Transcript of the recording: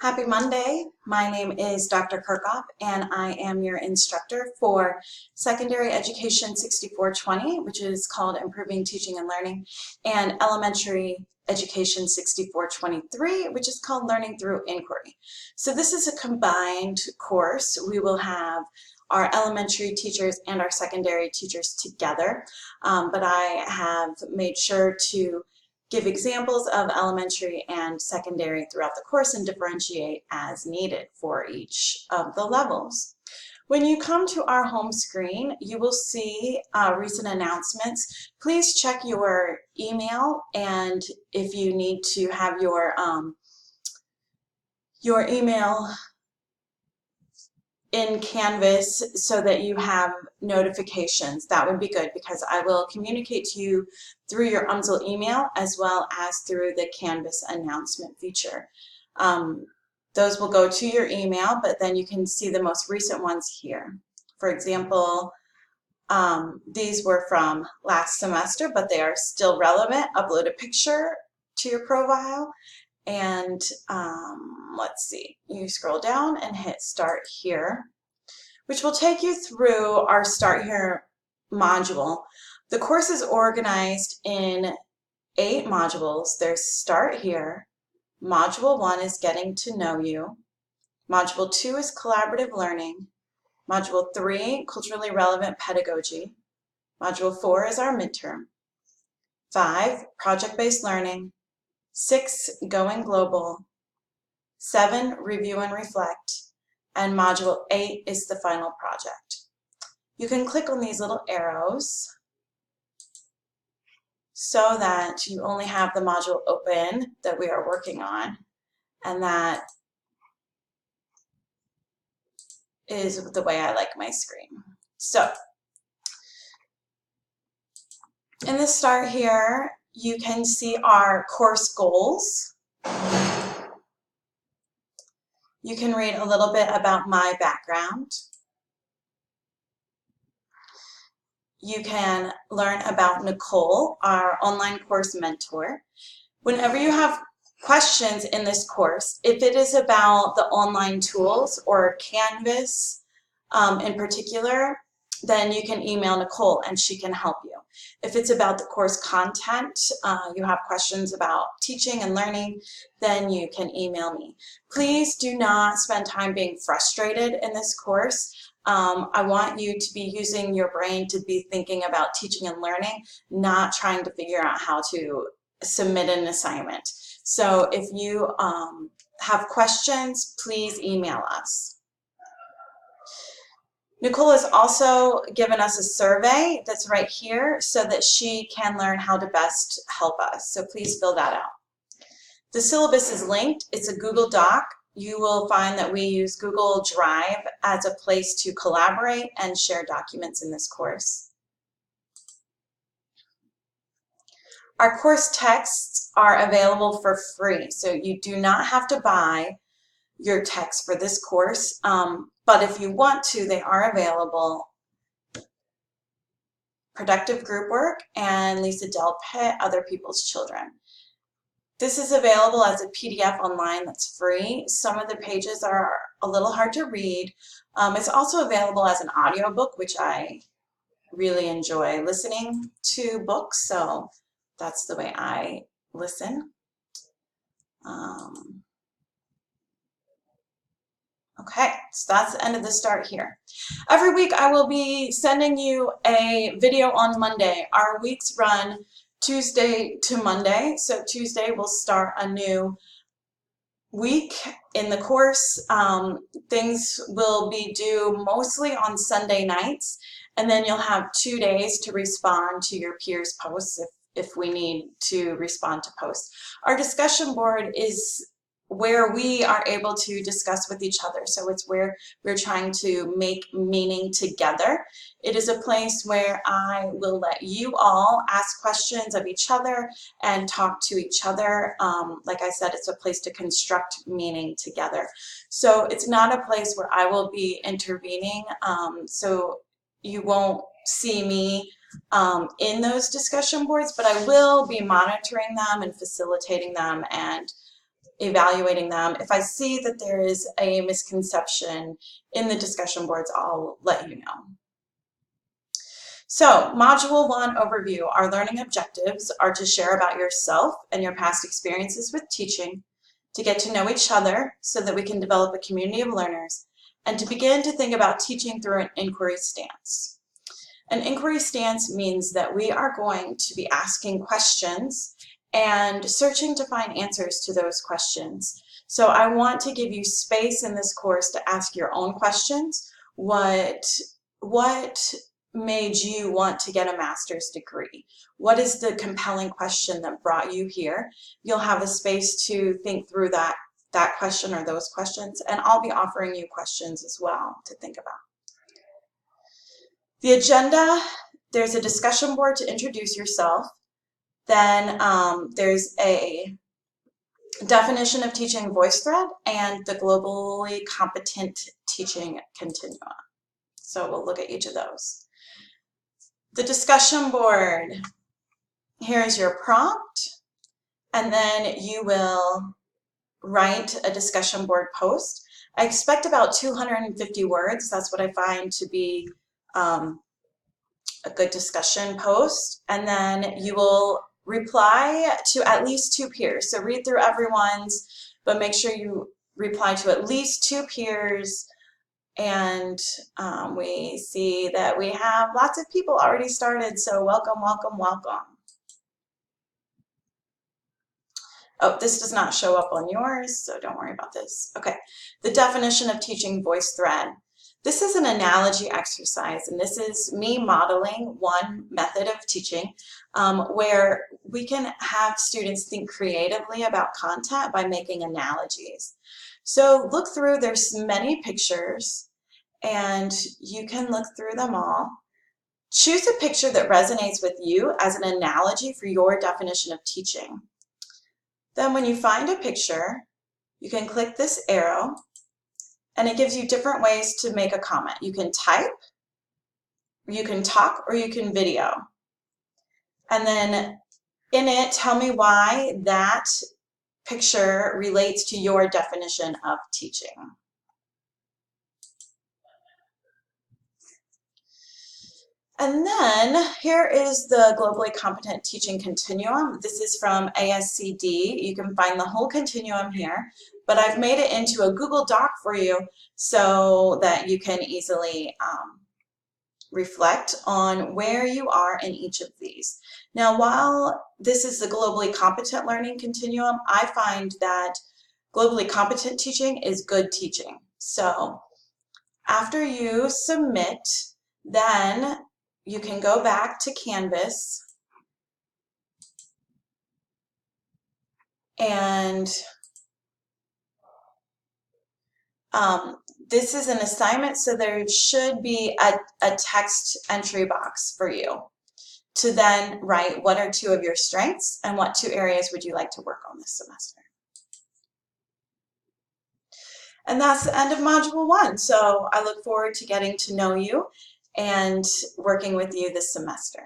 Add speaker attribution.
Speaker 1: Happy Monday. My name is Dr. Kerkhoff and I am your instructor for Secondary Education 6420, which is called Improving Teaching and Learning, and Elementary Education 6423, which is called Learning Through Inquiry. So this is a combined course. We will have our elementary teachers and our secondary teachers together, but I have made sure to give examples of elementary and secondary throughout the course and differentiate as needed for each of the levels. When you come to our home screen, you will see recent announcements. Please check your email, and if you need to have your email in Canvas so that you have notifications, that would be good, because I will communicate to you through your UMSL email as well as through the Canvas announcement feature. Those will go to your email, but then you can see the most recent ones here. For example, these were from last semester, but they are still relevant. Upload a picture to your profile. And let's see, you scroll down and hit Start Here, which will take you through our Start Here module. The course is organized in 8 modules. There's Start Here. Module 1 is Getting to Know You. Module 2 is Collaborative Learning. Module 3, Culturally Relevant Pedagogy. Module 4 is our midterm. 5, Project-Based Learning. 6, Going Global. 7, Review and Reflect. And Module 8 is the final project. You can click on these little arrows so that you only have the module open that we are working on, and that is the way I like my screen. So in the Start Here, you can see our course goals. You can read a little bit about my background. You can learn about Nicole, our online course mentor. Whenever you have questions in this course, if it is about the online tools or Canvas in particular, then you can email Nicole and she can help you. If it's about the course content, you have questions about teaching and learning, then you can email me. Please do not spend time being frustrated in this course. I want you to be using your brain to be thinking about teaching and learning, not trying to figure out how to submit an assignment. So if you have questions, please email us. Nicole has also given us a survey that's right here so that she can learn how to best help us. So please fill that out. The syllabus is linked. It's a Google Doc. You will find that we use Google Drive as a place to collaborate and share documents in this course. Our course texts are available for free, so you do not have to buy your text for this course, but if you want to, they are available. Productive Group Work and Lisa Delpit, Other People's Children. This is available as a PDF online that's free. Some of the pages are a little hard to read. It's also available as an audiobook, which I really enjoy listening to books, so that's the way I listen. Okay, so that's the end of the Start Here. Every week I will be sending you a video on Monday. Our weeks run Tuesday to Monday, so Tuesday we'll start a new week in the course. Things will be due mostly on Sunday nights, and then you'll have 2 days to respond to your peers' posts if we need to respond to posts. Our discussion board is where we are able to discuss with each other. So it's where we're trying to make meaning together. It is a place where I will let you all ask questions of each other and talk to each other. Like I said, it's a place to construct meaning together. So it's not a place where I will be intervening. So you won't see me in those discussion boards, but I will be monitoring them and facilitating them and evaluating them. If I see that there is a misconception in the discussion boards, I'll let you know. So, Module 1 overview. Our learning objectives are to share about yourself and your past experiences with teaching, to get to know each other so that we can develop a community of learners, and to begin to think about teaching through an inquiry stance. An inquiry stance means that we are going to be asking questions and searching to find answers to those questions. So I want to give you space in this course to ask your own questions. What made you want to get a master's degree? What is the compelling question that brought you here? You'll have a space to think through that question or those questions, and I'll be offering you questions as well to think about. The agenda, there's a discussion board to introduce yourself. Then there's a definition of teaching voice thread and the globally competent teaching continuum. So we'll look at each of those. The discussion board, here's your prompt, and then you will write a discussion board post. I expect about 250 words. That's what I find to be a good discussion post. And then you will reply to at least 2 peers. So read through everyone's, but make sure you reply to at least 2 peers. And we see that we have lots of people already started, so welcome, welcome, welcome. Oh, this does not show up on yours, so don't worry about this. Okay, the definition of teaching voice thread. This is an analogy exercise, and this is me modeling one method of teaching where we can have students think creatively about content by making analogies. So look through, there's many pictures, and you can look through them all. Choose a picture that resonates with you as an analogy for your definition of teaching. Then when you find a picture, you can click this arrow, and it gives you different ways to make a comment. You can type, you can talk, or you can video. And then in it, tell me why that picture relates to your definition of teaching. And then here is the Globally Competent Teaching Continuum. This is from ASCD. You can find the whole continuum here, but I've made it into a Google Doc for you so that you can easily reflect on where you are in each of these. Now, while this is the Globally Competent Learning Continuum, I find that globally competent teaching is good teaching. So after you submit, then you can go back to Canvas and this is an assignment, so there should be a text entry box for you to then write what are 2 of your strengths and what 2 areas would you like to work on this semester. And that's the end of Module 1. So I look forward to getting to know you and working with you this semester.